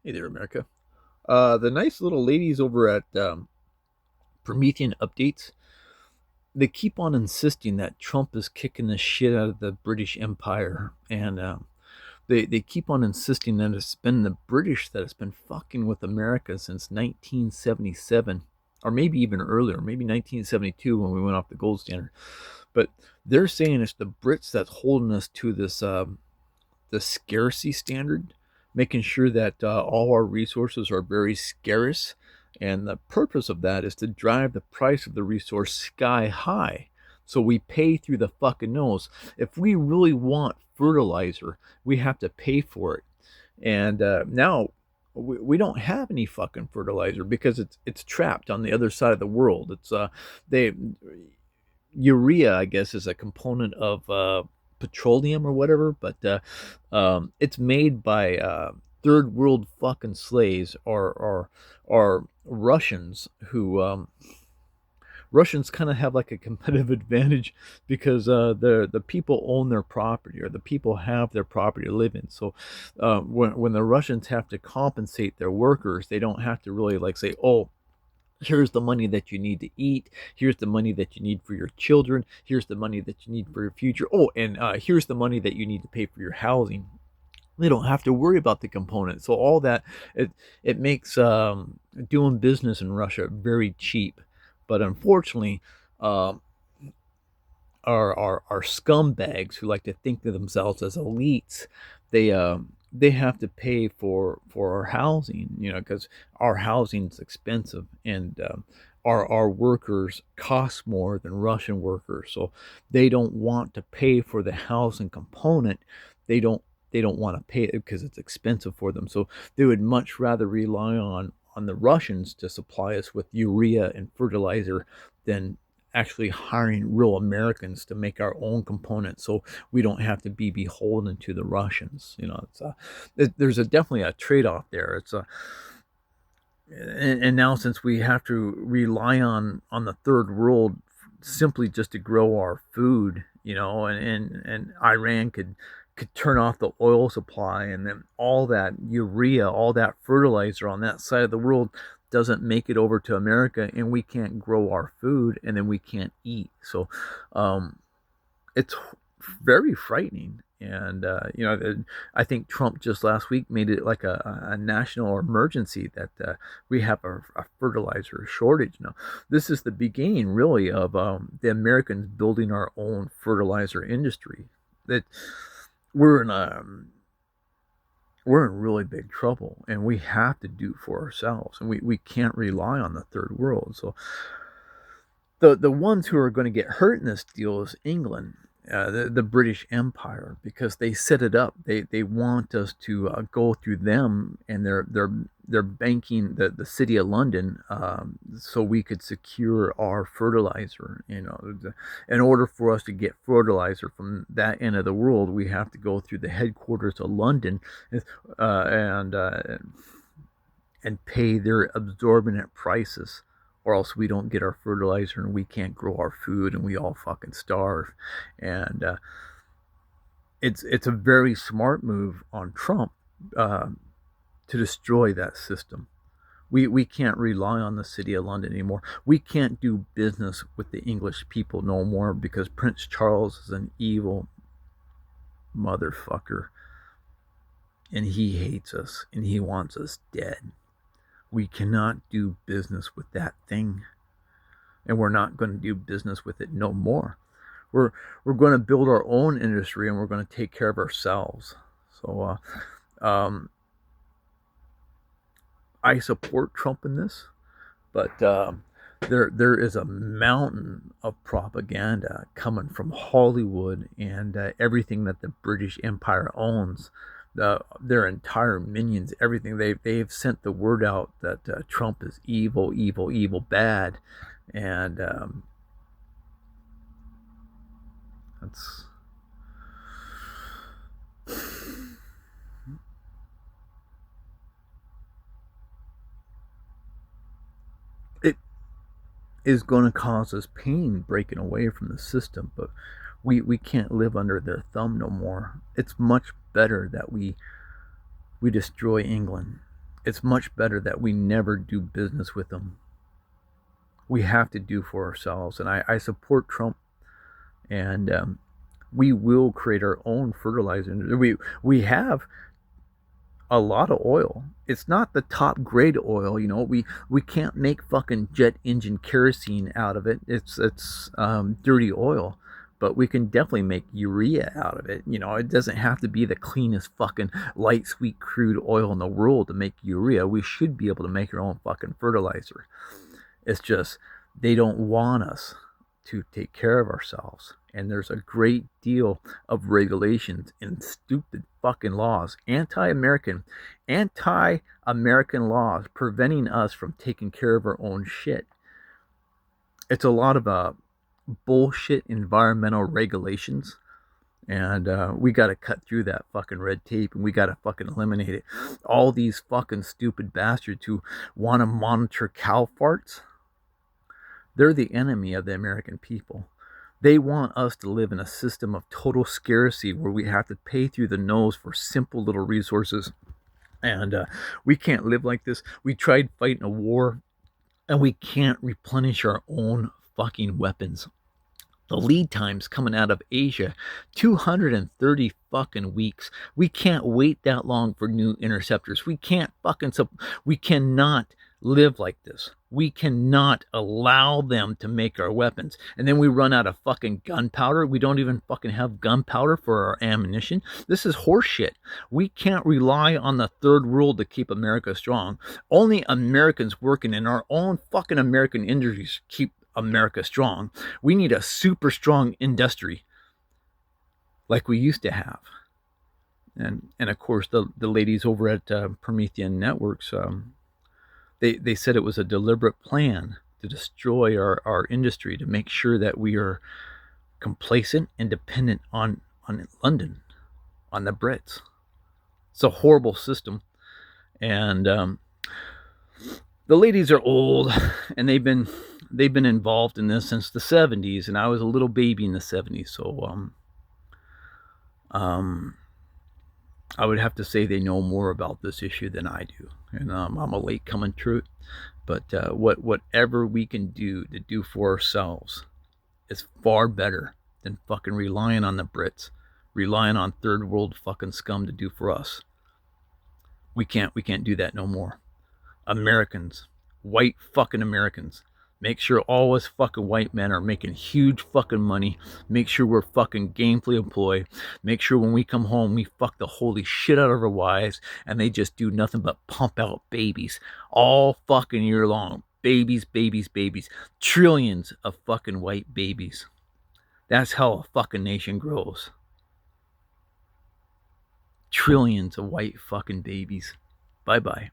Hey there, America. The nice little ladies over at Promethean Updates, they keep on insisting that Trump is kicking the shit out of the British Empire. And they keep on insisting that it's been the British that has been fucking with America since 1977, or maybe even earlier, maybe 1972 when we went off the gold standard. But they're saying it's the Brits that's holding us to the scarcity standard, making sure that all our resources are very scarce. And the purpose of that is to drive the price of the resource sky high. So we pay through the fucking nose. If we really want fertilizer, we have to pay for it. And now we don't have any fucking fertilizer because it's trapped on the other side of the world. It's they urea, I guess, is a component of petroleum or whatever, but it's made by third world fucking slaves or Russians who Russians kind of have like a competitive advantage because the people own their property, or the people have their property to live in. So when the Russians have to compensate their workers, they don't have to really like say, oh, here's the money that you need to eat, here's the money that you need for your children, here's the money that you need for your future, oh, and here's the money that you need to pay for your housing. They don't have to worry about the components. So all that, it makes doing business in Russia very cheap. But unfortunately, um, our scumbags who like to think of themselves as elites, they have to pay for our housing, because our housing is expensive, and our workers cost more than Russian workers, so they don't want to pay for the housing component. They don't want to pay it because it's expensive for them. So they would much rather rely on the Russians to supply us with urea and fertilizer than actually hiring real Americans to make our own components, so we don't have to be beholden to the Russians. There's definitely a trade-off there. And now, since we have to rely on the third world simply just to grow our food, and Iran could turn off the oil supply, and then all that urea, all that fertilizer on that side of the world doesn't make it over to America, and we can't grow our food, and then we can't eat. So um, it's very frightening. And I think Trump just last week made it like a national emergency that we have a fertilizer shortage now. This is the beginning, really, of the Americans building our own fertilizer industry. That we're in a we're in really big trouble, and we have to do for ourselves, and we can't rely on the third world. So the ones who are going to get hurt in this deal is England, the British Empire, because they set it up. They want us to go through them, and they're banking the city of London, so we could secure our fertilizer. In order for us to get fertilizer from that end of the world, we have to go through the headquarters of London, and pay their exorbitant prices, or else we don't get our fertilizer and we can't grow our food and we all fucking starve. And it's a very smart move on Trump uh, to destroy that system. We can't rely on the city of London anymore. We can't do business with the English people no more because Prince Charles is an evil motherfucker, and he hates us and he wants us dead. We cannot do business with that thing, and we're not going to do business with it no more. We're we're going to build our own industry, and we're going to take care of ourselves. So I support Trump in this, but there is a mountain of propaganda coming from Hollywood and everything that the British Empire owns. Their entire minions, everything, they've sent the word out that Trump is evil, evil, evil, bad, and that's it is going to cause us pain breaking away from the system, but we can't live under their thumb no more. It's much better that we destroy England. it's much better that we never do business with them. We have to do for ourselves. And I support Trump, and we will create our own fertilizer. We have a lot of oil. It's not the top grade oil, you know. We can't make fucking jet engine kerosene out of it. It's dirty oil, but we can definitely make urea out of it. You know, it doesn't have to be the cleanest fucking light sweet crude oil in the world to make urea. We should be able to make our own fucking fertilizer. It's just they don't want us to take care of ourselves. And there's a great deal of regulations and stupid fucking laws, anti-American laws preventing us from taking care of our own shit. It's a lot of bullshit environmental regulations, and we got to cut through that fucking red tape, and we got to fucking eliminate it. All these fucking stupid bastards who want to monitor cow farts, they're the enemy of the American people. They want us to live in a system of total scarcity where we have to pay through the nose for simple little resources. And we can't live like this. We tried fighting a war, and we can't replenish our own fucking weapons. The lead times coming out of Asia, 230 fucking weeks. We can't wait that long for new interceptors. We cannot live like this. We cannot allow them to make our weapons. And then we run out of fucking gunpowder. We don't even fucking have gunpowder for our ammunition. This is horseshit. We can't rely on the third world to keep America strong. Only Americans working in our own fucking American industries keep America strong. We need a super strong industry like we used to have. And of course, the ladies over at Promethean Networks, they said it was a deliberate plan to destroy our industry, to make sure that we are complacent and dependent on London, on the Brits. It's a horrible system. And the ladies are old, and they've been involved in this since the 70s, and I was a little baby in the 70s, so I would have to say they know more about this issue than I do, and I'm a late coming to it. But whatever we can do to do for ourselves is far better than fucking relying on the Brits, relying on third world fucking scum to do for us. We can't do that no more. Americans, white fucking Americans, make sure all us fucking white men are making huge fucking money. Make sure we're fucking gainfully employed. Make sure when we come home, we fuck the holy shit out of our wives, and they just do nothing but pump out babies all fucking year long. Babies, babies, babies. Trillions of fucking white babies. That's how a fucking nation grows. Trillions of white fucking babies. Bye-bye.